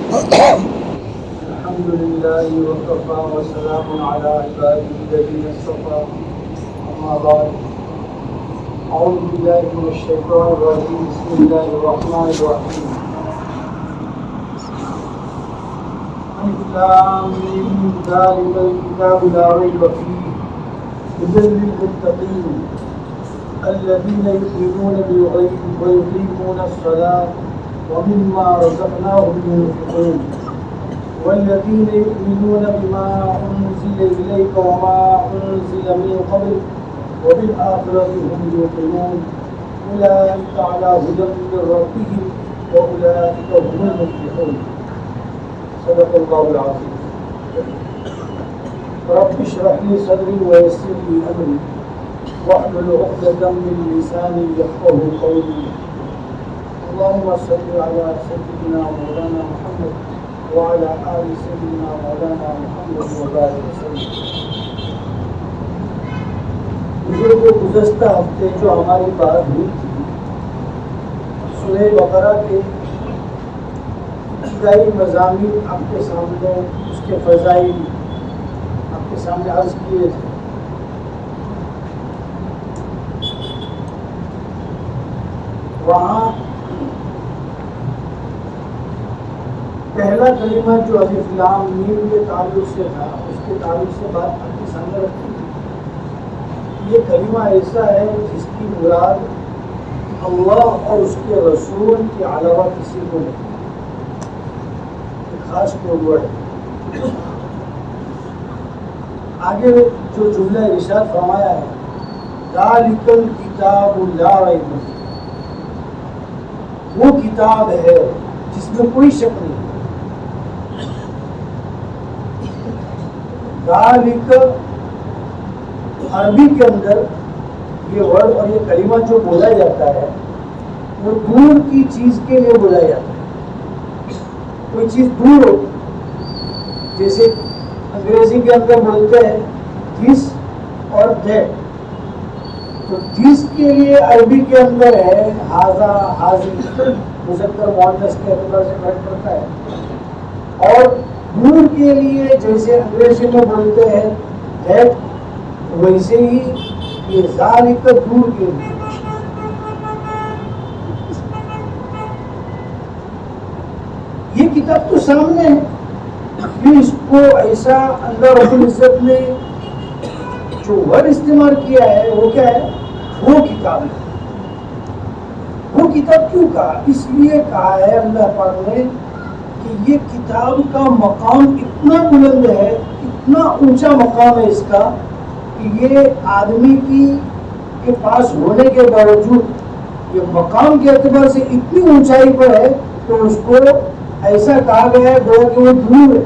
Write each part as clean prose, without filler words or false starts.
الحمد لله وكفى وسلام على عباده الذين اصطفى أما بعد أعوذ بالله من الشيطان الرجيم بسم الله الرحمن الرحيم ألف لام ميم ذلك الكتاب لا ريب فيه هدى للمتقين الذين يؤمنون بالغيب ويقيمون الصلاة ومما رزقناهم ينفقون والذين يؤمنون بما أنزل إليك وما أنزل من قبل وبالآخرة هم يوقنون أولئك على هدى من ربهم وأولئك هم المفلحون. صدق الله العظيم. رب اشرح لي صدري ويسر لي أمري واحلل عقدة من لساني يفقهوا قولي. اللهم صل على سيدنا مولانا محمد وعلى آل سيدنا مولانا محمد وبارك وسلم. بزرگوں گزشتہ ہفتے جو ہماری بات ہوئی تھی سورہ بقرہ کے ابتدائی مضامین آپ کے سامنے اس کے فضائل آپ کے سامنے عرض کیے تھے. وہاں پہلا کلمہ جو الف لام میم کے تعلق سے تھا اس کے تعلق سے بات آپ کے سامنے رکھی تھی. یہ کلمہ ایسا ہے جس کی مراد اللہ اور اس کے رسول کے علاوہ کسی کو نہیں. ایک خاص کوڈ ورڈ ہے. آگے جو جملہ ارشاد فرمایا ہے ذالک الکتاب لا ریب فیہ، وہ کتاب ہے جس میں کوئی شک نہیں. ذالک عربی کے اندر یہ ورڈ اور یہ کلمہ جو بولا جاتا ہے وہ دور کی چیز کے لیے بولا جاتا ہے. کوئی چیز دور ہو جیسے انگریزی کے اندر بولتے ہیں دس اور دیٹ، تو دس کے لیے عربی کے اندر ہے ہاذا حاضی، مذکر مؤنث کے اعتبار سے فرق پڑتا ہے. اور دور کے لیے جیسے انگریزی میں بولتے ہیں دیٹ، ویسے ہی یہ ذالک دور کے لیے. یہ کتاب تو سامنے ہے، پھر اس کو ایسا اللہ رب العزت نے جو ورڈ استعمال کیا ہے وہ کیا ہے؟ وہ کتاب ہے. وہ کتاب کیوں کہا؟ اس لیے کہا ہے اللہ پاک نے کہ یہ کتاب کا مقام اتنا بلند ہے، اتنا اونچا مقام ہے اس کا کہ یہ آدمی کے پاس ہونے کے باوجود یہ مقام کے اعتبار سے اتنی اونچائی پر ہے کہ اس کو ایسا کہا گیا ہے گویا کہ وہ دور ہے.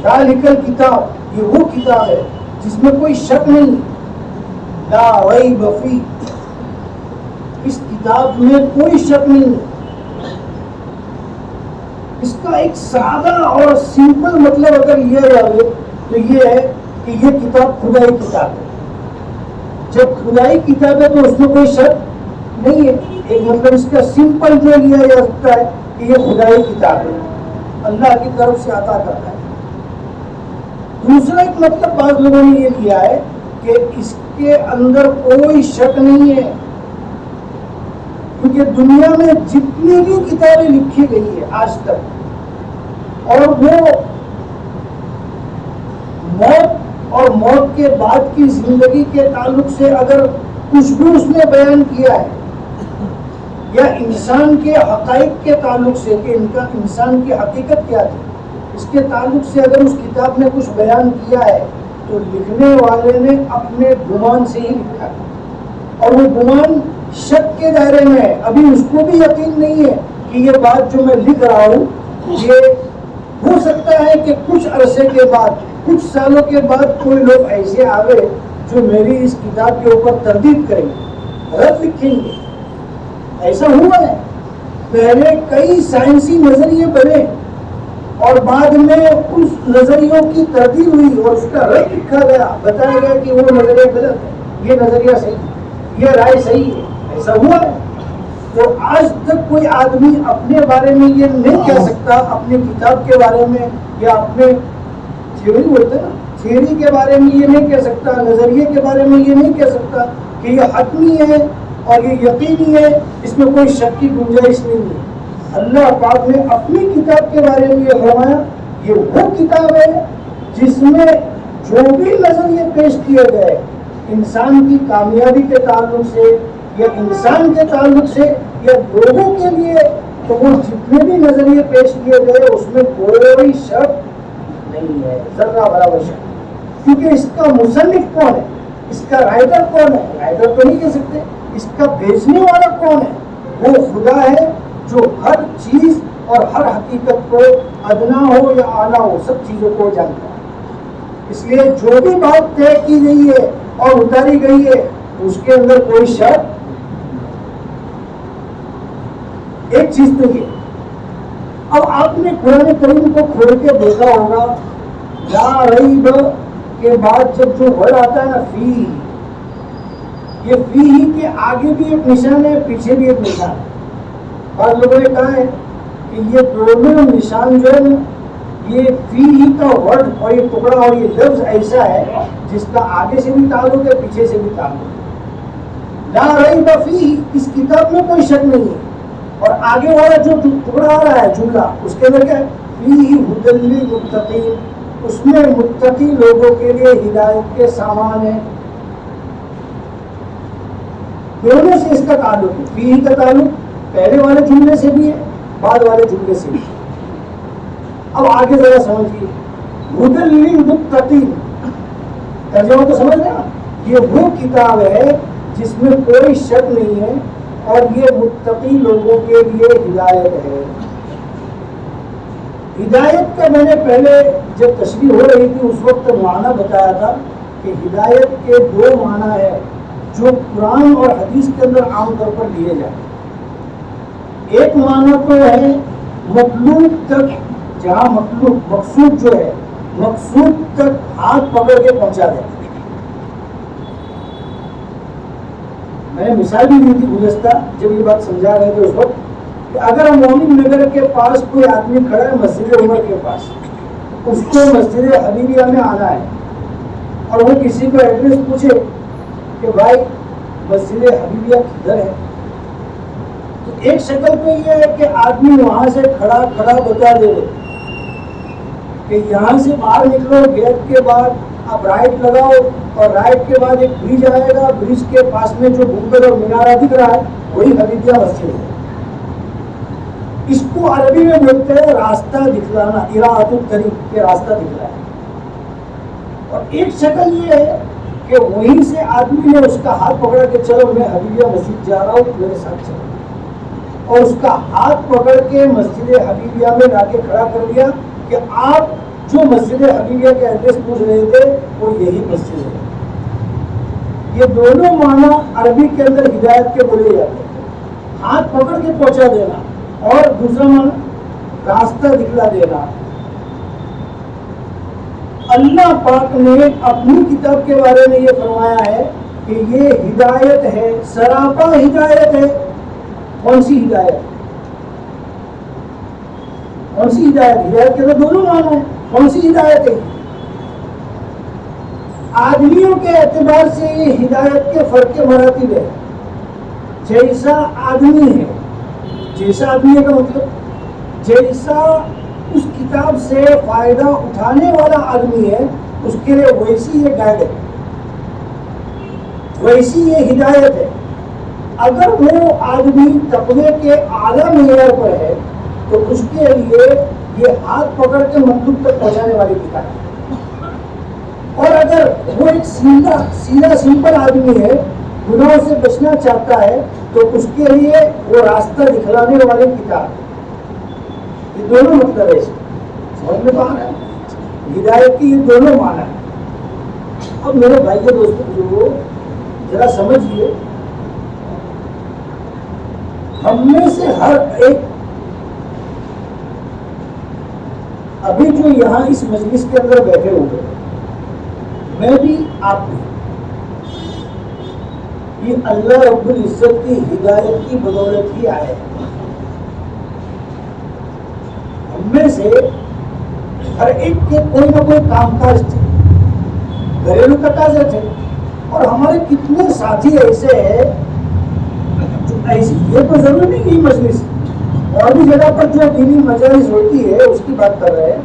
ذالک الکتاب، یہ وہ کتاب ہے جس میں کوئی شک نہیں، لا ریب فیہ، اس کتاب میں کوئی شک نہیں. اس کا ایک سادہ اور سمپل مطلب اگر یہ جائے تو یہ ہے کہ یہ کتاب خدائی کتاب ہے. جب خدائی کتاب ہے تو اس میں کوئی شک نہیں ہے. ایک مطلب اس کا سمپل جو لیا جا سکتا ہے کہ یہ خدائی کتاب ہے، اللہ کی طرف سے عطا کرتا ہے. دوسرا ایک مطلب بعض لوگوں نے یہ لیا ہے کہ اس کے اندر کوئی شک نہیں ہے، کیونکہ دنیا میں جتنی بھی کتابیں لکھی گئی ہے آج تک اور وہ موت اور موت کے بعد کی زندگی کے تعلق سے اگر کچھ بھی اس نے بیان کیا ہے یا انسان کے حقائق کے تعلق سے کہ انسان کی حقیقت کیا تھی اس کے تعلق سے اگر اس کتاب نے کچھ بیان کیا ہے تو لکھنے والے نے اپنے گمان سے ہی لکھا ہے، اور وہ گمان شک کے دائرے میں ہے. ابھی اس کو بھی یقین نہیں ہے کہ یہ بات جو میں لکھ رہا ہوں یہ ہو سکتا ہے کہ کچھ عرصے کے بعد، کچھ سالوں کے بعد کوئی لوگ ایسے آوے جو میری اس کتاب کے اوپر تردید کریں گے، رد لکھیں گے. ایسا ہوا ہے. پہلے کئی سائنسی نظریے بنے اور بعد میں اس نظریوں کی تردید ہوئی اور اس کا رد لکھا گیا، بتایا گیا کہ وہ نظریہ غلط ہے، یہ نظریہ صحیح ہے، یہ رائے صحیح ہے. ایسا ہوا ہے. تو آج تک کوئی آدمی اپنے بارے میں یہ نہیں کہہ سکتا، اپنے کتاب کے بارے میں یا اپنے تھیوری بولتے نا، تھیوری کے بارے میں یہ نہیں کہہ سکتا، نظریے کے بارے میں یہ نہیں کہہ سکتا کہ یہ حتمی ہے اور یہ یقینی ہے، اس میں کوئی شک کی گنجائش نہیں ہے۔ اللہ پاک نے اپنی کتاب کے بارے میں یہ فرمایا، یہ وہ کتاب ہے جس میں جو بھی نظریے پیش کیے گئے انسان کی کامیابی کے تعلق سے یا انسان کے تعلق سے یا لوگوں کے لیے، تو وہ جتنے بھی نظریے پیش کیے گئے اس میں کوئی شک نہیں ہے، ذرہ برابر شک، کیونکہ اس کا مصنف کون ہے، اس کا رائٹر کون ہے، رائٹر تو نہیں کہہ سکتے، اس کا بھیجنے والا کون ہے، وہ خدا ہے جو ہر چیز اور ہر حقیقت کو ادنا ہو یا اعلیٰ ہو سب چیزوں کو جانتا ہے۔ اس لیے جو بھی بات طے کی گئی ہے اور اتاری گئی ہے اس کے اندر کوئی شک۔ ایک چیز تو یہ، اب آپ نے قرآن کریم کو کھول کے دیکھا ہوگا، لا ریب کے بعد جب جو ورڈ آتا ہے نا فی، یہ فی ہی کے آگے بھی ایک نشان ہے، پیچھے بھی ایک نشان ہے۔ بعض لوگوں نے کہا ہے کہ یہ دونوں نشان جو ہے نا، یہ فی ہی کا ورڈ اور یہ ٹکڑا اور یہ لفظ ایسا ہے جس کا آگے سے بھی تعلق ہے پیچھے سے بھی تعلق ہے۔ لا ریب فیہ، اس کتاب میں کوئی شک نہیں ہے، اور آگے والا جو ٹکڑا آ رہا ہے جملہ، اس کے اندر کیا ہے، فیہ ھدی للمتقین، اس میں متقی لوگوں کے لیے ہدایت کے سامان ہیں۔ دونوں سے اس کا تعلق ہے، فیہ کا تعلق پہلے والے جملے سے بھی ہے، بعد والے جملے سے بھی۔ اب آگے ذرا سمجھیے، ھدی للمتقین ترجمہ تو سمجھ رہے ہیں، یہ وہ کتاب ہے جس میں کوئی شک نہیں ہے اور یہ متقی لوگوں کے لیے ہدایت ہے۔ ہدایت کا میں نے پہلے جب تشریح ہو رہی تھی اس وقت معنی بتایا تھا کہ ہدایت کے دو معنی ہیں جو قرآن اور حدیث کے اندر عام طور پر لیے جاتے ہیں۔ ایک معنی تو ہے مطلوب تک، جہاں مطلوب مقصود جو ہے مقصود تک ہاتھ پکڑ کے پہنچا دے۔ میں نے مثال بھی دی تھی گزشتہ جب یہ بات سمجھا رہے تھے اس وقت کہ اگر مومن نگر کے پاس کوئی آدمی کھڑا ہے مسجد عمر کے پاس، اس کو مسجد حبیبیہ میں آنا ہے اور وہ کسی کو ایڈریس پوچھے کہ بھائی مسجد حبیبیہ کدھر ہے، تو ایک شکل تو یہ ہے کہ آدمی وہاں سے کھڑا بتا دے کہ یہاں سے باہر نکلو، گیٹ کے بعد آپ رائٹ لگاؤ اور رائٹ کے بعد ایک برج آئے گا، برج کے پاس میں جو گنبد اور مینارہ دکھ رہا ہے وہی حبیبیہ مسجد ہے۔ اس کو عربی میں بولتے ہیں راستہ دکھلانا، اراۃ الطریق، کے راستہ دکھلانا۔ اور ایک شکل یہ ہے کہ وہیں سے آدمی نے اس کا ہاتھ پکڑا کہ چلو میں حبیبیہ مسجد جا رہا ہوں، میرے ساتھ چلو، اور اس کا ہاتھ پکڑ کے مسجد حبیبیہ میں لا کے کھڑا کر دیا کہ آپ جو مسجد حبیبیہ کے ایڈریس پوچھ رہے تھے وہ یہی مسجد ہے۔ یہ دونوں معنی عربی کے اندر ہدایت کے بولے جاتے ہیں، ہاتھ پکڑ کے پہنچا دینا، اور دوسرا معنی راستہ دکھلا دینا۔ اللہ پاک نے اپنی کتاب کے بارے میں یہ فرمایا ہے کہ یہ ہدایت ہے، سراپا ہدایت ہے۔ کون سی ہدایت؟ کون سی ہدایت؟ ہدایت کے تو دونوں معنی ہیں، کون سی ہدایت ہے؟ آدمیوں کے اعتبار سے یہ ہدایت کے فرق مراتب ہے۔ جیسا آدمی ہے، جیسا آدمی کا مطلب جیسا اس کتاب سے فائدہ اٹھانے والا آدمی ہے اس کے لیے ویسی یہ گائیڈ ہے، ویسی یہ ہدایت ہے۔ اگر وہ آدمی تقوی کے اعلیٰ معیار پر ہے تو اس کے لیے یہ ہاتھ پکڑ کے مطلوب تک پہنچانے والی کتاب ہے، اور اگر وہ ایک سیدھا سمپل آدمی ہے، گناہوں سے بچنا چاہتا ہے، تو اس کے لیے وہ راستہ دکھلانے والی کتاب ہے۔ یہ دونوں مطلب ہے، سمجھ میں تو آ رہا ہے، ہدایت کی یہ دونوں معنی ہے۔ اب میرے بھائی کے دوستوں جو ذرا سمجھیے، ہم میں سے ہر ایک ابھی جو یہاں اس مجلس کے اندر بیٹھے ہوئے، میں بھی آپ بھی، یہ اللہ رب العزت کی ہدایت کی بدولت ہی آئے ہیں۔ ہم میں سے ہر ایک کے کوئی نہ کوئی کام کاج تھے، گھریلو تقاضے تھے، اور ہمارے کتنے ساتھی ایسے ہیں جو ایسی، یہ تو ضروری نہیں کہ مجلس اور بھی جگہ پر جو دینی مجالس ہوتی ہے اس کی بات کر رہے ہیں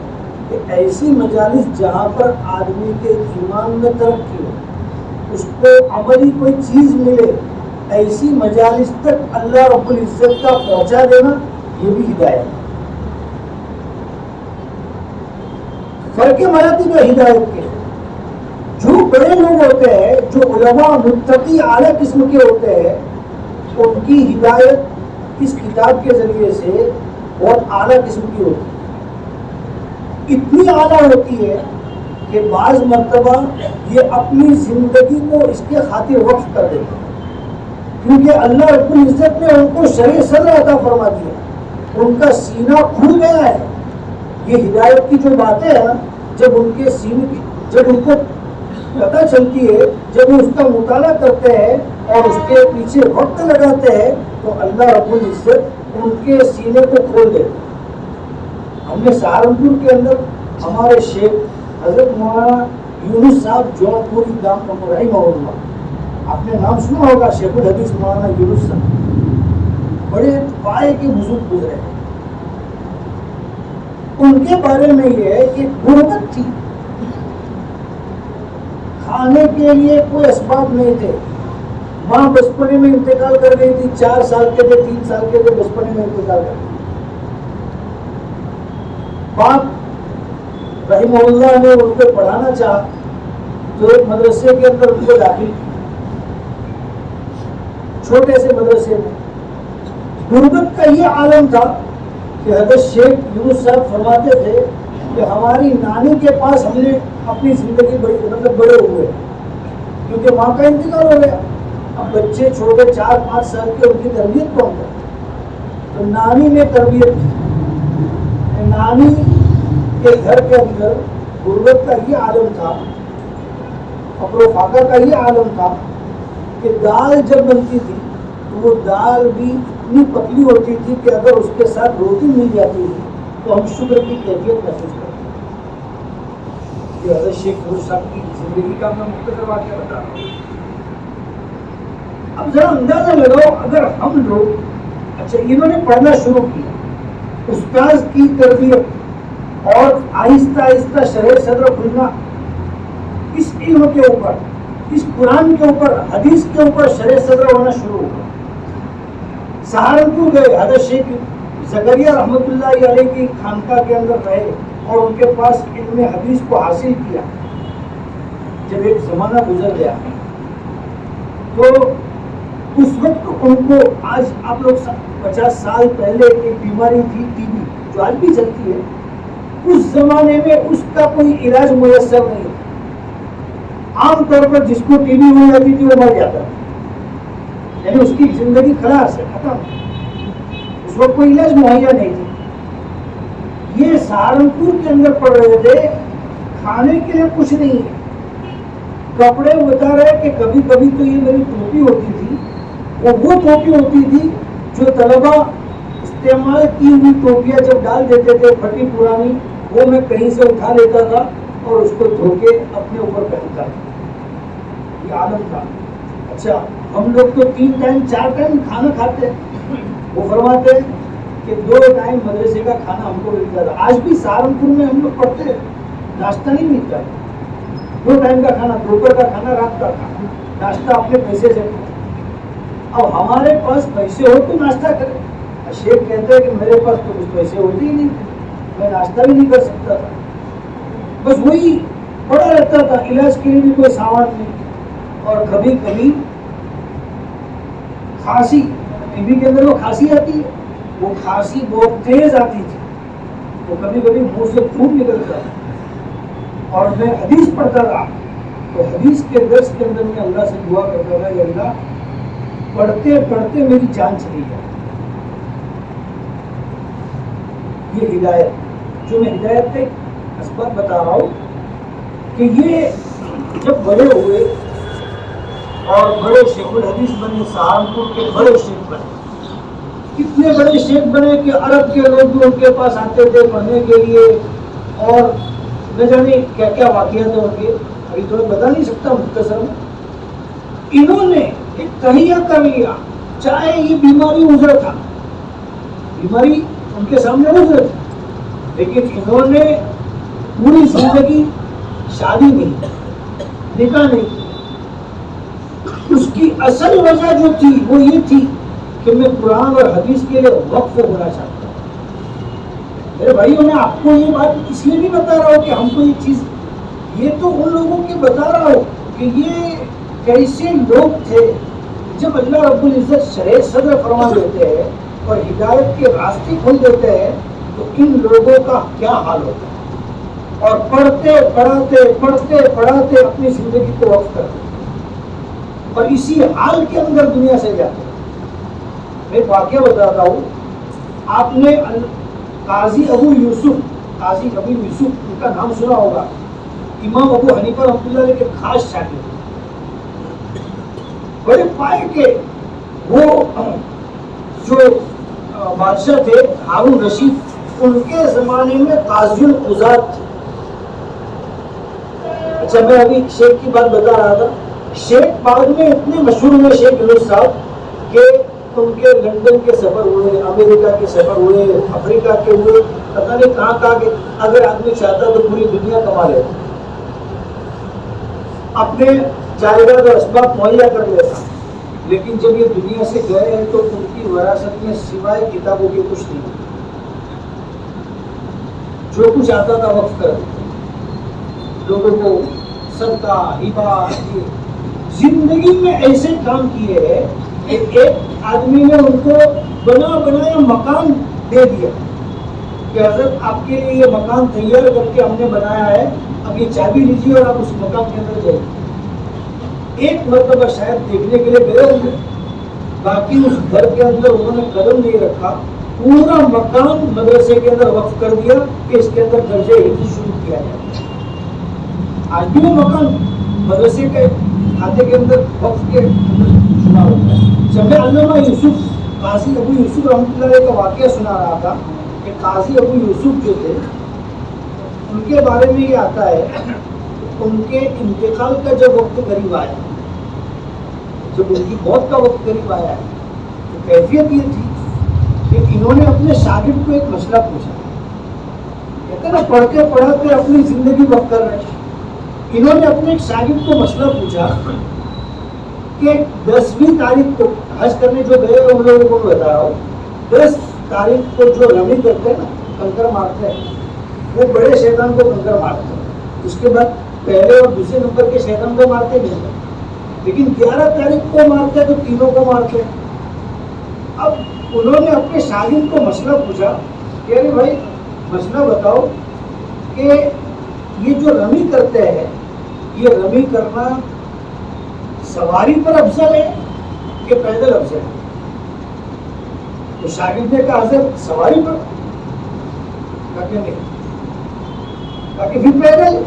کہ ایسی مجالس جہاں پر آدمی کے ایمان میں ترقی ہو، اس کو عملی کوئی چیز ملے، ایسی مجالس تک اللہ رب العزت کا پہنچا دینا، یہ بھی ہدایت ہے۔ فرق مراتب ہدایت کے، جو بڑے لوگ ہوتے ہیں، جو علماء متقی اعلیٰ قسم کے ہوتے ہیں، ان کی ہدایت اس کتاب کے ذریعے سے بہت اعلیٰ قسم کی ہوتی ہے، اتنی اعلیٰ ہوتی ہے کہ بعض مرتبہ یہ اپنی زندگی کو اس کے خاطر وقف کر دیتے ہیں، کیونکہ اللہ رب العزت نے ان کو شرع صدر عطا فرما دیا، ان کا سینہ کھل گیا ہے۔ یہ ہدایت کی جو باتیں ہیں، جب ان کے سینے کی، جب ان کو پتہ چلتی ہے، جب وہ اس کا مطالعہ کرتے ہیں اور اس کے پیچھے وقت لگاتے ہیں، تو اللہ رب العزت ان کے سینے کو کھول دیتے ہیں۔ ہم نے سہارنپور کے اندر ہمارے شیخ حضرت مولانا یونس صاحب جون پوری دام رحمہ اللہ، آپ نے نام سنا ہوگا، شیخ الحدیث مولانا یونس صاحب، بڑے پائے کے بزرگ گزرے ہیں۔ ان کے بارے میں یہ ہے کہ غربت تھی، کھانے کے لیے کوئی اسباب نہیں تھے، ماں بچپنے میں انتقال کر گئی تھی، 4 سال کے تھے، 3 سال کے تھے، بچپنے میں انتقال کر گئی۔ باپ رحمہ اللہ نے ان کو پڑھانا چاہا تو ایک مدرسے کے اندر ان کو داخل کیا، چھوٹے سے مدرسے میں۔ غربت کا یہ عالم تھا کہ حضرت شیخ یونس صاحب فرماتے تھے کہ ہماری نانی کے پاس ہم نے اپنی زندگی بڑے ہوئے، کیونکہ ماں کا انتقال ہو گیا، اب بچے چھوٹے 4-5 سال کے، ان کی تربیت کون کرے؟ تو نانی نے تربیت کی۔ نانی کے گھر کے اندر غربت کا یہ عالم تھا، فقر و فاقہ کا یہ عالم تھا کہ دال جب بنتی تھی تو وہ دال بھی اتنی پتلی ہوتی تھی کہ اگر اس کے ساتھ روٹی مل جاتی تھی تو ہم شکر کی کیفیت محسوس کرتے ہیں۔ یہ حضرت شیخ یونس صاحب کی زندگی کا میں مختصر واقعہ بتا رہا ہوں۔ اب ذرا اندازہ لگاؤ، اگر ہم لوگ، اچھا انہوں نے پڑھنا شروع کیا، استاذ کی تربیت اور آہستہ آہستہ شرع صدر کھلنا، اس علم کے اوپر، اس قرآن کے اوپر، حدیث کے اوپر شرع صدر ہونا شروع ہوا۔ سہارنپور گئے، حضرت شیخ زکریا رحمۃ اللہ علیہ کی خانقاہ کے اندر رہے اور ان کے پاس علم حدیث کو حاصل کیا۔ جب ایک زمانہ گزر گیا تو اس وقت ان کو، آج آپ لوگ 50 سال پہلے ایک بیماری تھی ٹی بی، جو آج بھی چلتی ہے، اس زمانے میں اس کا کوئی علاج میسر نہیں تھا۔ عام طور پر جس کو ٹی بی ہو جاتی تھی وہ مر جاتا تھا، یعنی اس کی زندگی خلاص ہے، ختم، اس وقت کوئی علاج مہیا نہیں تھی۔ یہ سہارنپور کے اندر پڑ رہے تھے، کھانے کے لیے کچھ نہیں ہے، کپڑے بتا رہے کہ کبھی کبھی تو یہ میری ٹوپی ہوتی تھی، وہ ٹوپی ہوتی تھی جو طلبہ استعمال کی ہوئی ٹوپیاں جب ڈال دیتے تھے پھٹی پرانی، وہ میں کہیں سے اٹھا لیتا تھا اور اس کو دھو کے اپنے اوپر پہنتا تھا۔ یہ عالم تھا۔ اچھا ہم لوگ تو 3 ٹائم 4 ٹائم کھانا کھاتے ہیں، وہ فرماتے ہیں کہ 2 ٹائم مدرسے کا کھانا ہم کو ملتا تھا۔ آج بھی سہارنپور میں ہم لوگ پڑھتے ہیں، ناشتہ نہیں ملتا، 2 ٹائم کا کھانا، دوپہر کا کھانا، رات کا کھانا، ناشتہ اپنے پیسے سے کھاتے۔ اب ہمارے پاس پیسے ہو تو ناشتہ کرے، شیخ کہتے ہیں کہ میرے پاس تو کچھ پیسے ہوتے ہی نہیں تھے، میں ناشتہ بھی نہیں کر سکتا تھا، بس وہی پڑا رہتا تھا، علاج کے لیے بھی کوئی سامان نہیں۔ اور کبھی کبھی کھانسی، ٹی بی کے اندر وہ کھانسی آتی ہے، وہ کھانسی بہت تیز آتی تھی، تو کبھی کبھی منہ سے خون نکلتا تھا، اور میں حدیث پڑھتا رہا تو حدیث کے درس کے اندر میں اللہ سے دعا کرتا تھا، یا اللہ پڑھتے پڑھتے میری جان چلی جائے۔ یہ ہدایت، جو میں ہدایت کا ایک اسباب بتا رہا ہوں کہ یہ جب بڑے ہوئے اور بڑے شیخ الحدیث بنے، سہارنپور کے بڑے شیخ بنے، کتنے بڑے شیخ بنے کہ عرب کے لوگ بھی ان کے پاس آتے تھے پڑھنے کے لیے، اور نہ جانے کیا کیا واقعات ان کے ابھی تو بتا نہیں سکتا مختصر میں. انہوں نے ایک تہیہ کر لیا، چاہے یہ بیماری عذر تھا، بیماری ان کے سامنے عذر تھی، لیکن انہوں نے پوری زندگی شادی نہیں، نکاح نہیں. اس کی اصل وجہ جو تھی وہ یہ تھی کہ میں قرآن اور حدیث کے لیے وقف ہونا چاہتا ہوں. میرے بھائیوں، میں آپ کو یہ بات اس لیے نہیں بتا رہا ہوں کہ ہم کو یہ چیز، یہ تو ان لوگوں کے بتا رہا ہوں کہ یہ کیسے لوگ تھے. جب اللہ رب العزت شرح صدر فرما دیتے ہیں اور ہدایت کے راستے کھول دیتے ہیں تو ان لوگوں کا کیا حال ہوتا ہے، اور پڑھتے پڑھاتے اپنی زندگی کو وقف کر دیتے اور اسی حال کے اندر دنیا سے جاتے ہیں. میں ایک واقعہ بتاتا ہوں. آپ نے قاضی ابو یوسف ان کا نام سنا ہوگا. امام ابو حنیفہ رحمۃ اللہ علیہ کے خاص شاگرد، بڑے پائے کے. وہ جو بادشاہ تھے ہارون رشید، ان کے زمانے میں قاضی القضات تھے. اچھا، میں ابھی شیخ کی بات بتا رہا تھا. شیخ بعد میں اتنے مشہور ہوئے شیخ یونس صاحب کہ ان کے لندن کے سفر ہوئے، امریکہ کے سفر ہوئے، افریقہ کے ہوئے، پتہ نہیں کہاں کے. اگر آدمی چاہتا تو پوری دنیا کما لیتا، اپنے جائیداد اور اسباب مہیا کر لیتا. لیکن جب یہ دنیا سے گئے ہیں تو ان کی وراثت میں سوائے کتابوں کے کچھ نہیں. جو کچھ آتا تھا وقف کر دیتے، لوگوں کو صدقہ ہبہ. زندگی میں ایسے کام کیے ہیں کہ ایک آدمی نے ان کو بنایا مکان دے دیا کہ حضرت آپ کے لیے یہ مکان تیار کر کے ہم نے بنایا ہے، اب یہ چابی لیجیے اور آپ اس مکان کے اندر جائیے. ایک مرتبہ شاید دیکھنے کے لیے گئے ہوں گے، باقی اس گھر کے اندر انہوں نے قدم نہیں رکھا. پورا مکان مدرسے کے اندر وقف کر دیا کہ اس کے اندر درجہ حفظ شروع کیا جائے. آج بھی وہ مکان مدرسے کے کھاتے کے اندر وقف کے شمار ہوتا ہے. جب میں علامہ یوسف قاضی ابو یوسف رحمۃ اللہ علیہ کا واقعہ سنا رہا تھا کہ قاضی ابو یوسف جو تھے، ان کے بارے میں یہ آتا ہے ان کے انتقال کا جب وقت قریب آیا، جب ان کی موت کا وقت قریب آیا ہے، تو کیفیت یہ تھی کہ انہوں نے اپنے شاگرد کو ایک مسئلہ پوچھا. کہتے ہیں نا پڑھتے پڑھاتے اپنی زندگی وقف کر رہے ہیں. انہوں نے اپنے ایک شاگرد کو مسئلہ پوچھا کہ 10ویں تاریخ کو حج کرنے جو گئے ان لوگوں کو بتا رہا ہوں، 10 تاریخ کو جو رمی کرتے ہیں نا، کنکر مارتے ہیں، وہ بڑے شیطان کو کنکر مارتے ہیں. اس کے بعد پہلے اور دوسرے نمبر کے شیطان کو مارتے نہیں، لیکن 11 تاریخ کو مارتے ہیں تو تینوں کو مارتے ہیں. اب انہوں نے اپنے شاگرد کو مسئلہ پوچھا کہ ارے بھائی مسئلہ بتاؤ کہ یہ جو رمی کرتے ہیں، یہ رمی کرنا سواری پر افضل ہے کہ پیدل افضل ہے؟ تو شاگرد نے کہا حضرت سواری پر. کہا کہ نہیں. کہا کہ پھر پیدل.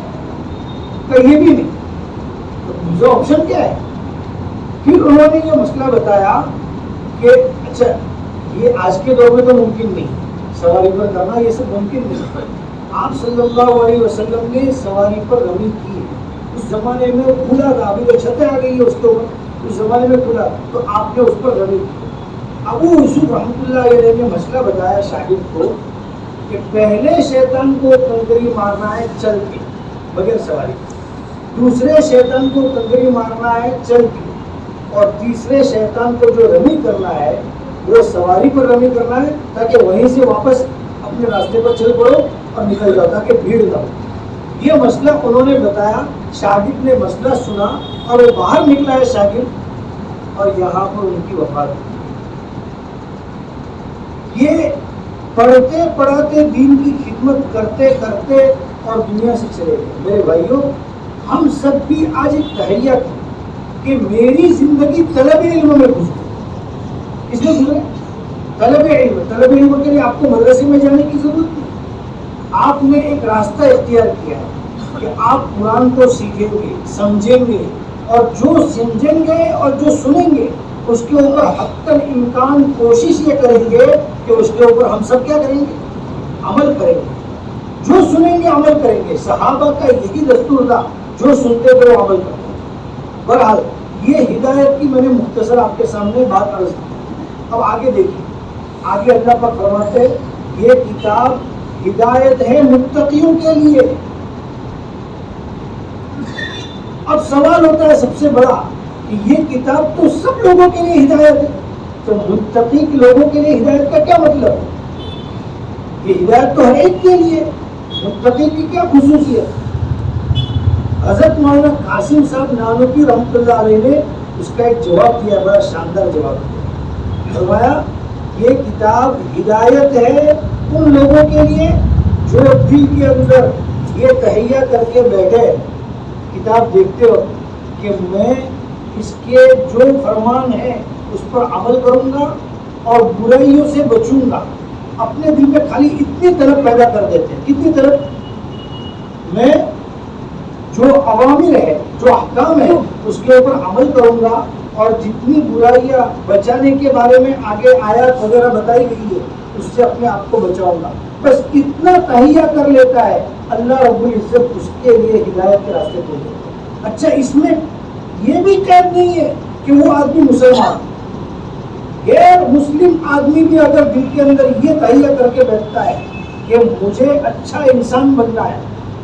کہا یہ بھی نہیں. تو دوسرا آپشن کیا ہے؟ پھر انہوں نے یہ مسئلہ بتایا کہ اچھا یہ آج کے دور میں تو ممکن نہیں، سواری پر کرنا یہ سب ممکن نہیں. آپ صلی اللہ علیہ وسلم نے سواری پر رمی کی ہے. اس زمانے میں کھلا تھا، ابھی تو چھتیں آ گئی ہے اس کے اوپر، اس زمانے میں کھلا تھا تو آپ نے اس پر رمی کی. ابو یوسف رحمۃ اللہ علیہ نے مسئلہ بتایا شاگرد کو کہ پہلے شیطان کو کنکری مارنا ہے چل کے بغیر سواری، دوسرے شیطان کو کنکری مارنا ہے چل کے، اور تیسرے شیطان کو جو رمی کرنا ہے وہ سواری پر رمی کرنا ہے تاکہ وہیں سے واپس اپنے راستے پر چل پڑو اور نکل جاؤ تاکہ بھیڑ نہ ہو. یہ مسئلہ انہوں نے بتایا. شاگرد نے مسئلہ سنا اور وہ باہر نکلا ہے شاگرد، اور یہاں پر ان کی وفات ہوئی. یہ پڑھتے پڑھاتے دین کی خدمت کرتے کرتے اور دنیا سے چلے گئے. میرے بھائیوں، ہم سب بھی آج ایک تہیہ کی کہ میری زندگی طلب علم میں گزری. اس میں گزرے طلب علم کے لیے آپ کو مدرسے میں جانے کی ضرورت نہیں. آپ نے ایک راستہ اختیار کیا ہے کہ آپ قرآن کو سیکھیں گے، سمجھیں گے، اور جو سمجھیں گے اور جو سنیں گے اس کے اوپر حتی الامکان کوشش یہ کریں گے کہ اس کے اوپر ہم سب کیا کریں گے؟ عمل کریں گے. جو سنیں گے عمل کریں گے. صحابہ کا یہی دستور تھا، جو سنتے تھے وہ عمل کرتے. بہرحال یہ ہدایت کی میں نے مختصر آپ کے سامنے بات عرض کی. اب آگے دیکھیے، آگے اللہ پاک فرماتے یہ کتاب ہدایت ہے متقیوں کے لیے. اب سوال ہوتا ہے سب سے بڑا کہ یہ کتاب تو سب لوگوں کے لیے ہدایت ہے، تو متقی لوگوں کے لیے ہدایت کا کیا مطلب ہے؟ یہ ہدایت تو ہر ایک کے لیے، متقی کی کیا خصوصیت؟ حضرت مولانا قاسم صاحب نانوتوی رحمۃ اللہ علیہ نے اس کا ایک جواب دیا، بڑا شاندار جواب دیا. فرمایا یہ کتاب ہدایت ہے ان لوگوں کے لیے جو دل کے اندر یہ تہیہ کر کے بیٹھے کتاب دیکھتے ہو کہ میں اس کے جو فرمان ہے اس پر عمل کروں گا اور برائیوں سے بچوں گا. اپنے دل میں خالی اتنی طلب پیدا کر دیتے ہیں، کتنی طلب؟ میں جو عوامر ہے، جو احکام ہے اس کے اوپر عمل کروں گا اور جتنی برائیاں بچانے کے بارے میں آگے آیات وغیرہ بتائی گئی ہے اس سے اپنے آپ کو بچاؤں گا. بس اتنا تہیہ کر لیتا ہے اللہ رب العزت اس کے لیے ہدایت کے راستے کھول دیتا ہے. اچھا اس میں یہ بھی قید نہیں ہے کہ وہ آدمی مسلمان، غیر مسلم آدمی بھی اگر دل کے اندر یہ تہیہ کر کے بیٹھتا ہے کہ مجھے اچھا انسان بننا ہے،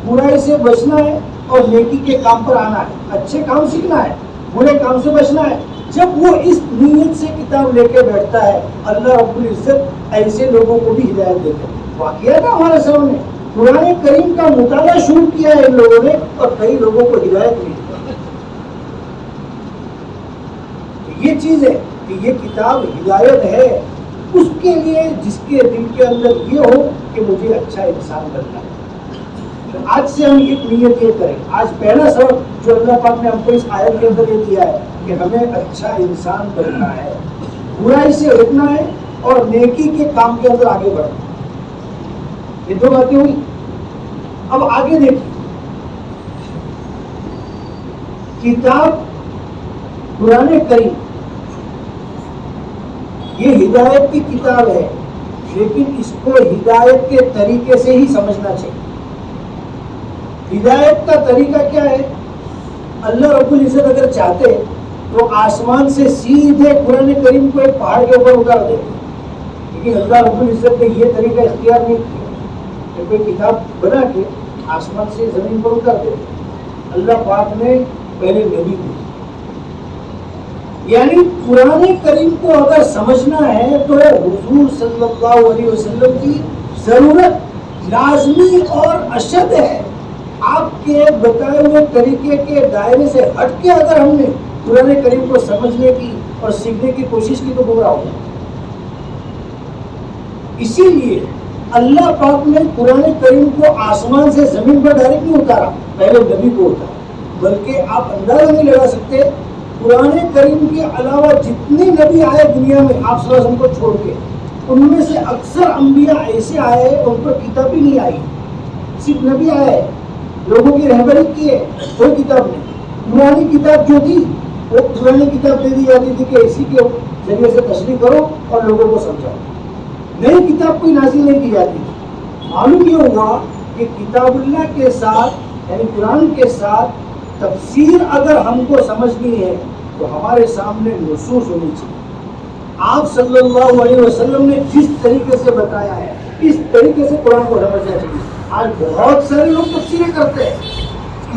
برائی سے بچنا ہے اور نیکی کے کام پر آنا ہے، اچھے کام سیکھنا ہے، برے کام سے بچنا ہے، جب وہ اس نیت سے کتاب لے کے بیٹھتا ہے اللہ رب العزت ایسے لوگوں کو بھی ہدایت دیتے ہیں. واقعہ تھا ہمارے سامنے، قرآن کریم کا مطالعہ شروع کیا ہے ان لوگوں نے اور کئی لوگوں کو ہدایت ملی. یہ چیز ہے کہ یہ کتاب ہدایت ہے اس کے لیے جس کے دل کے اندر یہ ہو کہ مجھے اچھا انسان بننا ہے. آج سے ہم ایک نیت یہ کریں. آج پہلا سبق جو اللہ پاک نے ہم کو اس آیت کے اندر یہ دیا ہے کہ ہمیں اچھا انسان بننا ہے، برائی سے ہٹنا ہے اور نیکی کے کام کے اندر آگے بڑھنا ہے. یہ دو باتیں ہوئی. اب آگے دیکھیے، کتاب قرآن کریم یہ ہدایت کی کتاب ہے، لیکن اس کو ہدایت کے طریقے سے ہی سمجھنا چاہیے. ہدایت کا طریقہ کیا ہے؟ اللہ رب العزت اگر چاہتے تو آسمان سے سیدھے قرآن کریم کو ایک پہاڑ کے اوپر اتار دیتے، لیکن اللہ رب العزت نے یہ طریقہ اختیار نہیں کیا کہ کوئی کتاب بنا کے آسمان سے زمین پر اتار دیتے. اللہ پاک نے پہلے نبی کو، یعنی قرآن کریم کو اگر سمجھنا ہے تو حضور صلی اللہ علیہ وسلم کی ضرورت لازمی اور اشد ہے. آپ کے بتائے ہوئے طریقے کے دائرے سے ہٹ کے اگر ہم نے قرآن کریم کو سمجھنے کی اور سیکھنے کی کوشش کی تو گمراہ ہوگا. اسی لیے اللہ پاک نے قرآن کریم کو آسمان سے زمین پر ڈائریکٹ نہیں اتارا، پہلے نبی کو اتارا. بلکہ آپ اندازہ نہیں لگا سکتے قرآن کریم کے علاوہ جتنے نبی آئے دنیا میں آپ صلی اللہ علیہ وسلم کو چھوڑ کے، ان میں سے اکثر انبیاء ایسے آئے ان پر کتاب ہی نہیں آئی، صرف نبی آئے، لوگوں کی رہبری کی ہے، کوئی کتاب نہیں. پرانی کتاب جو تھی وہ پرانی کتاب دے دی جاتی تھی کہ اسی کے ذریعے سے تشریح کرو اور لوگوں کو سمجھاؤ. نئی کتاب کوئی نازل نہیں کی جاتی تھی. معلوم یہ ہوا کہ کتاب اللہ کے ساتھ یعنی قرآن کے ساتھ تفسیر اگر ہم کو سمجھنی ہے تو ہمارے سامنے نصوص ہونی چاہیے. آپ صلی اللہ علیہ وسلم نے جس طریقے سے بتایا ہے اس طریقے سے قرآن کو سمجھنا چاہیے. آج بہت سارے لوگ تفسیریں کرتے ہیں،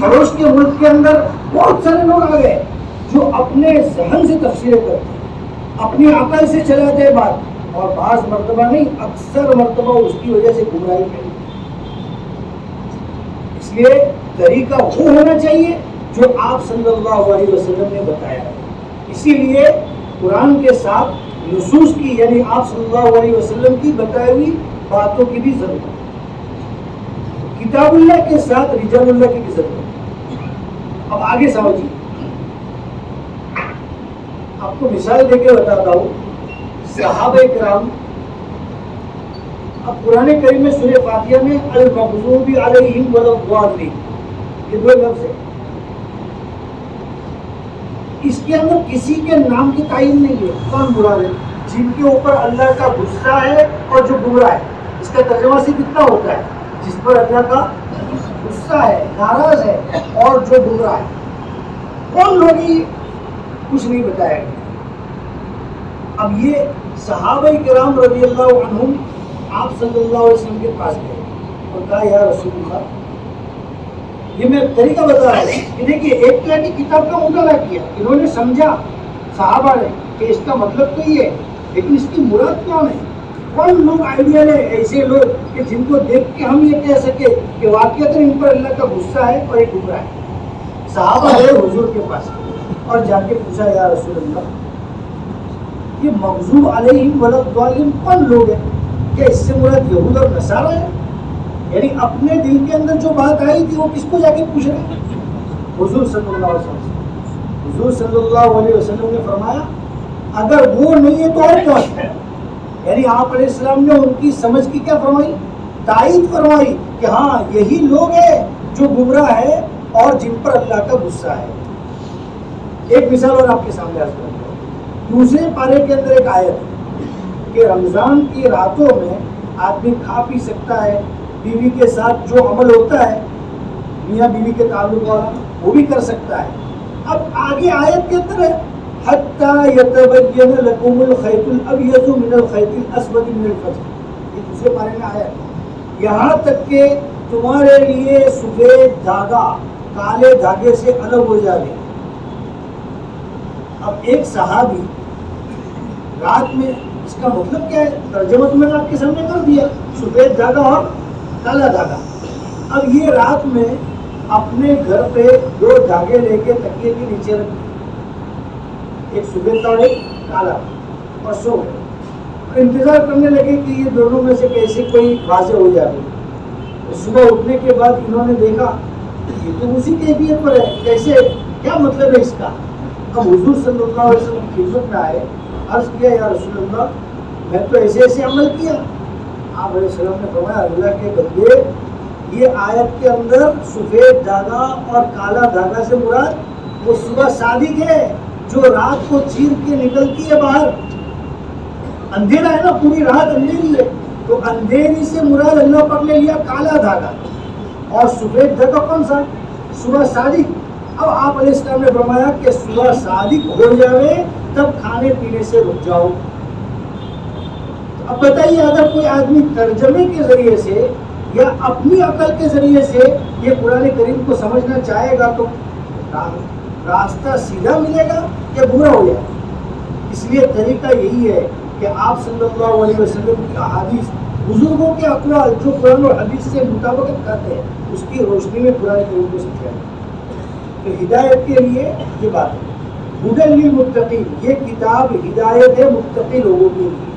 پڑوس کے ملک کے اندر بہت سارے لوگ آ گئے جو اپنے ذہن سے تفسیریں کرتے ہیں، اپنی عقل سے چلاتے ہیں بات، اور بعض مرتبہ نہیں اکثر مرتبہ اس کی وجہ سے گمراہی پھیلی. اس لیے طریقہ وہ ہونا چاہیے جو آپ صلی اللہ علیہ وسلم نے بتایا ہے. اسی لیے قرآن کے ساتھ نصوص کی یعنی آپ صلی اللہ علیہ وسلم کی بتائی ہوئی باتوں کی بھی ضرورت ہے. کتاب اللہ کے ساتھ رجال اللہ کی بھی ضرورت ہے. اب آگے سمجھیے، آپ کو مثال دے کے بتاتا ہوں. صحابہ کرام، اب قرآن کریم میں سورہ فاتحہ میں المغضوب علیہم ولا الضالین یہ دو لفظ ہے. اس کے اندر کسی کے نام کی تعین نہیں ہے. کون مراد ہے؟ جن کے اوپر اللہ کا غصہ ہے اور جو گمراہ ہے. اس کا ترجمہ صرف اتنا ہوتا ہے، جس پر اللہ کا غصہ ہے، ناراض ہے اور جو گمراہ ہے. کون لوگ ہی کچھ نہیں بتایا گیا. اب یہ صحابہ کرام رضی اللہ عنہم آپ صلی اللہ علیہ وسلم کے پاس گئے اور کہا یا رسول اللہ، یہ میں طریقہ بتا رہا ہوں کہ دیکھیے ایک طرح کی کتاب کا مطالعہ کیا، انہوں نے سمجھا صحابہ نے کہ اس کا مطلب تو یہ ہے، لیکن اس کی مراد کون ہے؟ کون لوگ آئیڈیل ہے ایسے لوگ کہ جن کو دیکھ کے ہم یہ کہہ سکے کہ واقعات ان پر اللہ کا غصہ ہے اور ایک گمراہ ہے. صحابہ گئے حضور کے پاس اور جا کے پوچھا یا رسول اللہ، یہ مغضوب علیہم ولضالین کون لوگ ہیں؟ کیا اس سے مراد یہود اور نصارہ ہے؟ یعنی اپنے دل کے اندر جو بات آئی تھی وہ کس کو جا کے پوچھ رہے ہیں؟ حضور صلی اللہ علیہ وسلم. حضور صلی اللہ علیہ وسلم نے فرمایا اگر وہ نہیں ہے تو اور کون ہے؟ یعنی آپ علیہ السلام نے ان کی سمجھ کی کیا فرمائی؟ تائید فرمائی کہ ہاں یہی لوگ ہیں جو گمراہ ہے اور جن پر اللہ کا غصہ ہے. ایک مثال اور آپ کے سامنے عرض کرتا ہوں. دوسرے پارے کے اندر ایک آیت ہے کہ رمضان کی راتوں میں آدمی کھا پی سکتا ہے، بیوی کے ساتھ جو عمل ہوتا ہے میاں بیوی کے تعلق والا وہ بھی کر سکتا ہے. اب آگے آیت کے اندر ہے حَتَّى يَتَبَيَّنَ لَكُمُ الْخَيْطُ الْأَبْيَضُ مِنَ الْخَيْطِ الْأَسْوَدِ مِنَ الْفَجْرِ. یہ دوسرے پارے میں آیا ہے یہاں تک کہ تمہارے لیے سفید دھاگا کالے دھاگے سے الگ ہو جائے. اب ایک صحابی رات میں، اس کا مطلب کیا ہے؟ ترجمہ تو میں نے آپ کے سامنے کر دیا، سفید دھاگا اور کالا دھاگا. اب یہ رات میں اپنے گھر پہ دو دھاگے لے کے تکیے کے نیچے رکھ، ایک سفید تھا اور ایک کالا، اور سو گئے. اور انتظار کرنے لگے کہ یہ دونوں میں سے کیسے کوئی واضح ہو جائے. صبح اٹھنے کے بعد انہوں نے دیکھا یہ تو اسی کیفیت پر ہے، کیسے، کیا مطلب ہے اس کا؟ اب حضور صلی اللہ علیہ وسلم کی خدمت میں آئے، عرض کیا یا رسول اللہ میں تو ایسے ایسے عمل کیا. آپ علیہ السلام نے فرمایا اللہ کے بندے، یہ آیت کے اندر سفید دھاگا اور کالا دھاگا سے مراد وہ صبح صادق ہے جو رات کو چیر کے نکلتی ہے باہر. اندھیرا ہے نا، پوری رات اندھیری ہے، تو اندھیری سے مراد اللہ پاک نے لیا کالا دھاگا، اور سفید دھاگا کون سا؟ صبح صادق. اب آپ علیہ السلام نے فرمایا کہ صبح صادق ہو جاوے تب کھانے پینے سے رک جاؤ. اب بتائیے اگر کوئی آدمی ترجمے کے ذریعے سے یا اپنی عقل کے ذریعے سے یہ قرآن کریم کو سمجھنا چاہے گا تو راستہ سیدھا ملے گا یا گمراہ ہو جائے گا. اس لیے طریقہ یہی ہے کہ آپ صلی اللہ علیہ وسلم کی احادیث، بزرگوں کے اقوال جو قرآن اور حدیث سے مطابقت کرتے ہیں، اس کی روشنی میں قرآن کریم کو سمجھا جائے. تو ہدایت کے لیے یہ بات ہے. ہدی للمتقین، یہ کتاب ہدایت ہے متقی لوگوں کے لیے.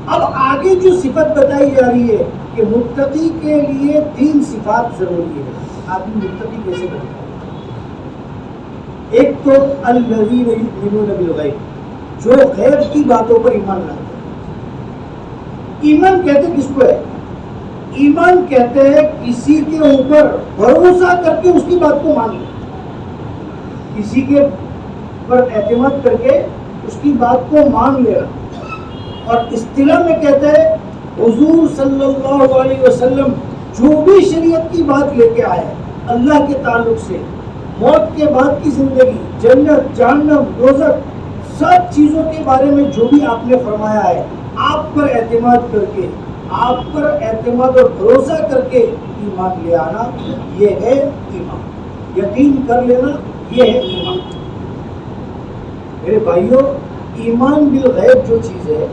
اب آگے جو صفت بتائی جا رہی ہے کہ متقی کے لیے 3 صفات ضروری ہے. آدمی متقی کیسے بنتا ہے؟ ایک تو الذین یؤمنون بالغیب، جو غیب کی باتوں پر ایمان لاتے ہیں. ایمان کہتے کس کو ہے؟ ایمان کہتے ہیں کسی کے اوپر بھروسہ کر کے اس کی بات کو مان لیں، کسی کے پر اعتماد کر کے اس کی بات کو مان لینا. اور اصطلاح میں کہتے ہیں حضور صلی اللہ علیہ وسلم جو بھی شریعت کی بات لے کے آئے اللہ کے تعلق سے، موت کے بعد کی زندگی، جنت، جہنم، دوزخ، سب چیزوں کے بارے میں جو بھی آپ نے فرمایا ہے، آپ پر اعتماد کر کے، آپ پر اعتماد اور بھروسہ کر کے ایمان لے آنا، یہ ہے ایمان. یقین کر لینا، یہ ہے ایمان. میرے بھائیوں، ایمان بالغیب جو چیز ہے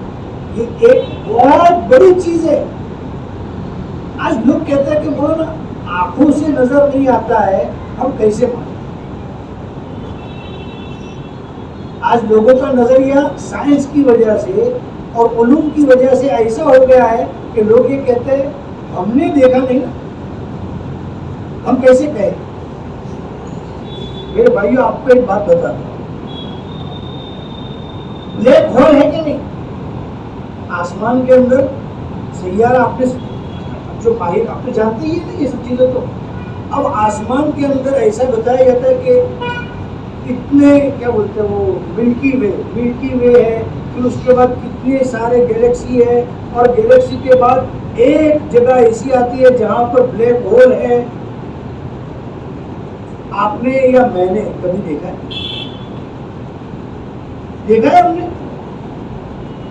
یہ ایک بہت بڑی چیز ہے. آج لوگ کہتے ہیں کہ مولانا آنکھوں سے نظر نہیں آتا ہے، ہم کیسے مانیں؟ آج لوگوں کا نظریہ سائنس کی وجہ سے اور علوم کی وجہ سے ایسا ہو گیا ہے کہ لوگ یہ کہتے ہیں ہم نے دیکھا نہیں، ہم کیسے کہیں؟ میرے بھائیوں آپ کو ایک بات بتا دوں، بلیک ہول ہے کہ نہیں؟ آسمان کے اندر سیارہ، آپ نے جو ماہر آپ نے جانتے ہی ہے یہ سب چیزیں. تو اب آسمان کے اندر ایسا بتایا جاتا ہے کہ کتنے کیا بولتے ہیں وہ ملکی وے ہے، پھر اس کے بعد کتنے سارے گیلیکسی ہے، اور گیلیکسی کے بعد ایک جگہ ایسی آتی ہے جہاں پر بلیک ہول ہے. آپ نے یا میں نے کبھی دیکھا ہے ہم نے؟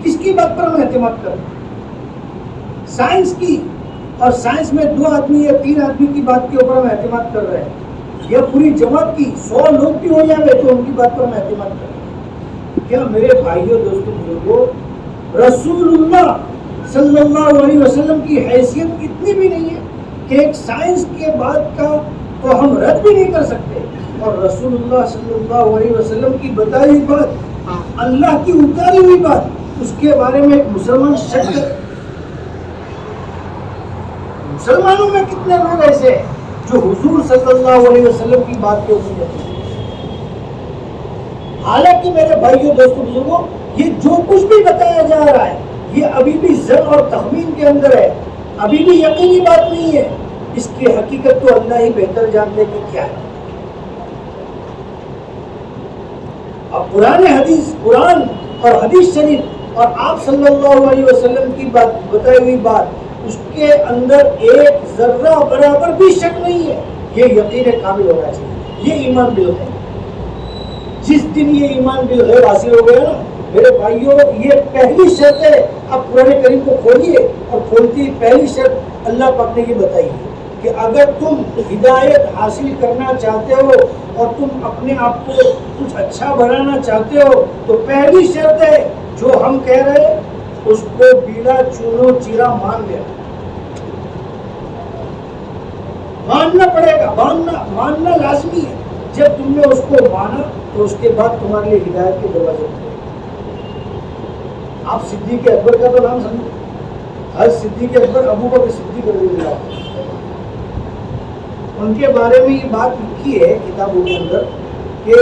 کس کی بات پر ہم اعتماد کریں؟ سائنس کی، اور سائنس میں 2 آدمی یا 3 آدمی کی بات کے اوپر ہم اعتماد کر رہے ہیں، یا پوری جماعت کی 100 لوگ بھی ہو جائیں تو ان کی بات پر ہم اعتماد کر رہے ہیں. کیا میرے بھائیوں دوستوں بزرگوں، رسول اللہ صلی اللہ علیہ وسلم کی حیثیت اتنی بھی نہیں ہے کہ ایک سائنس کے بات کا تو ہم رد بھی نہیں کر سکتے، اور رسول اللہ صلی اللہ علیہ وسلم کی بتائی ہوئی بات، اللہ کی اتاری ہوئی بات، اس کے بارے میں ایک مسلمان شک کرے؟ مسلمانوں میں کتنے لوگ ایسے ہیں جو حضور صلی اللہ علیہ وسلم کی بات کے اوپر کہتے ہیں؟ حالانکہ میرے بھائیوں دوستوں بزرگوں، یہ جو کچھ بھی بتایا جا رہا ہے یہ ابھی بھی ظن اور تخمین کے اندر ہے، ابھی بھی یقینی بات نہیں ہے. اس کی حقیقت تو اللہ ہی بہتر جانتے کہ کیا ہے. اب قرآن اور حدیث شریف اور آپ صلی اللہ علیہ وسلم کی بتائی ہوئی بات، اس کے اندر ایک ذرہ برابر بھی شک نہیں ہے. یہ یقین کامل ہونا چاہیے، یہ ایمان بالغیب. جس دن یہ ایمان بالغیب حاصل ہو گیا نا میرے بھائیوں، یہ پہلی شرط ہے. اب قرآن کریم کو کھولیے، اور کھولتی پہلی شرط اللہ پاک نے یہ بتائی ہے کہ اگر تم ہدایت حاصل کرنا چاہتے ہو اور تم اپنے آپ کو کچھ اچھا بنانا چاہتے ہو تو پہلی شرط ہے جو ہم کہہ رہے ہیں اس کو بیڑا چونو چیرا مان لینا. ماننا پڑے گا، ماننا لازمی ہے. جب تم نے اس کو مانا تو اس کے بعد تمہارے لیے ہدایت کے دروازے کھلے. آپ صدیق اکبر کا تو نام سمجھو، حضرت صدیق اکبر ابو بکر صدیق رضی اللہ عنہ، ان کے بارے میں یہ بات لکھی ہے کتابوں کے اندر کہ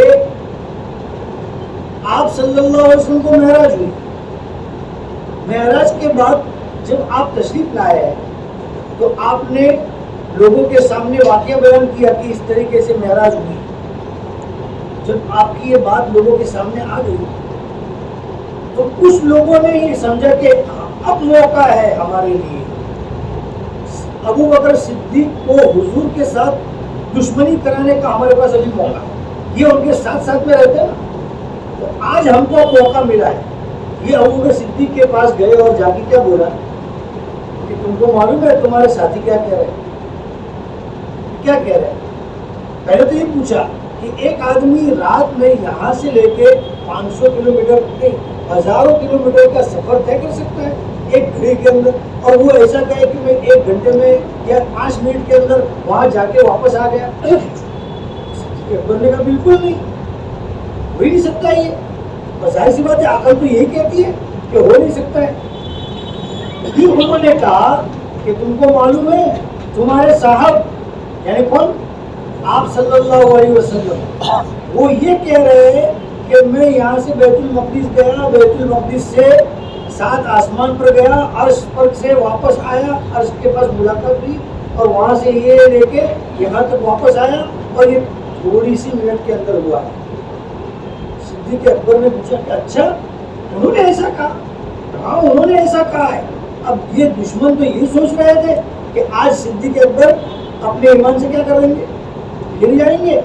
آپ صلی اللہ علیہ وسلم کو معراج ہوئی. معراج کے بعد جب آپ تشریف لائے ہیں تو آپ نے لوگوں کے سامنے واقعہ بیان کیا کہ اس طریقے سے معراج ہوئی. جب آپ کی یہ بات لوگوں کے سامنے آ گئی تو کچھ لوگوں نے یہ سمجھا کہ اب موقع ہے ہمارے لیے. ابو بکر صدیق کو حضور کے ساتھ دشمنی کرانے کا ہمارے پاس ابھی موقع ہے. یہ ان کے ساتھ ساتھ میں رہتے ہیں نا، تو آج ہم کو موقع ملا ہے. یہ ابو بکر صدیق کے پاس گئے اور جا کے کیا بولا کہ تم کو معلوم ہے تمہارے ساتھی کیا کہہ رہے ہیں؟ کیا کہہ رہے ہیں؟ پہلے تو یہ پوچھا کہ ایک آدمی رات میں یہاں سے لے کے 500 کلومیٹر نہیں 1000 کلومیٹر کا سفر طے کر سکتا ہے ایک گھڑی کے اندر، اور وہ ایسا کہے کہ میں 1 گھنٹے میں یا 5 منٹ کے اندر وہاں جا کے واپس آ گیا؟ اکبر نے کہا بالکل نہیں، ہو ہی نہیں سکتا. یہ ظاہر سی بات ہے، عقل تو یہی کہتی ہے کہ ہو نہیں سکتا ہے. پھر انہوں نے کہا کہ تم کو معلوم ہے تمہارے صاحب یعنی کون؟ آپ صلی اللہ علیہ وسلم، وہ یہ کہہ رہے ہیں کہ میں یہاں سے بیت المقدس گیا، بیت المقدس سے 7 آسمان پر گیا، عرش پر سے واپس آیا، عرش کے پاس ملاقات ہوئی، اور وہاں سے یہ لے کے یہاں تک واپس آیا، اور یہ تھوڑی سی منٹ کے اندر ہوا. صدیق اکبر نے پوچھا کہ اچھا انہوں نے ایسا کہا؟ ہاں انہوں نے ایسا کہا ہے. اب یہ دشمن تو یہ سوچ رہے تھے کہ آج صدیق اکبر اپنے ایمان سے کیا کریں گے، گر جائیں گے.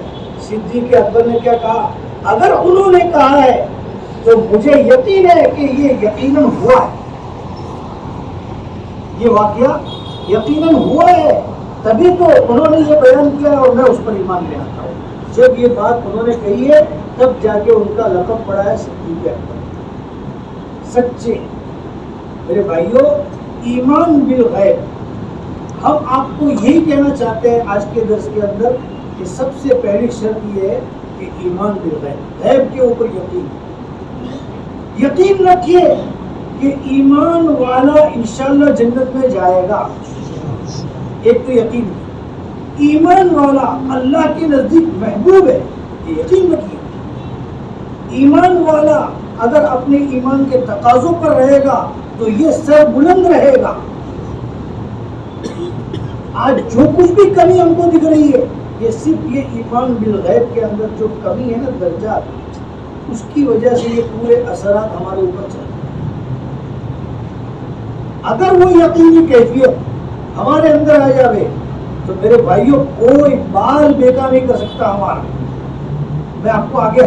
صدیق اکبر نے کیا کہا؟ اگر انہوں نے کہا ہے تو مجھے یقین ہے کہ یہ یقیناً ہوا ہے، یہ واقعہ یقیناً ہوا ہے، تبھی تو انہوں نے یہ بیان کیا اور میں اس پر ایمان لے آتا ہوں. جب یہ بات انہوں نے کہی ہے تب جا کے ان کا لقب پڑا ہے صدیق اکبر، سچے. میرے بھائیوں، ایمان بالغیب، ہم آپ کو یہی کہنا چاہتے ہیں آج کے درس کے اندر کہ سب سے پہلی شرط یہ ہے کہ ایمان بالغیب، غیب کے اوپر یقین رکھیے کہ ایمان والا انشاءاللہ جنت میں جائے گا. ایک تو یقین، ایمان والا اللہ کے نزدیک محبوب ہے، یہ یقین رکھیے. ایمان والا اگر اپنے ایمان کے تقاضوں پر رہے گا تو یہ سر بلند رہے گا. آج جو کچھ بھی کمی ہم کو دکھ رہی ہے یہ صرف یہ ایمان بالغیب کے اندر جو کمی ہے نا درجات، اس کی وجہ سے یہ پورے اثرات ہمارے اوپر چل رہے ہیں۔ اگر وہ یقینی کیفیت ہمارے اندر آ جاوے تو میرے بھائیوں کوئی بال بیکا نہیں کر سکتا ہمارا۔ میں آپ کو آگے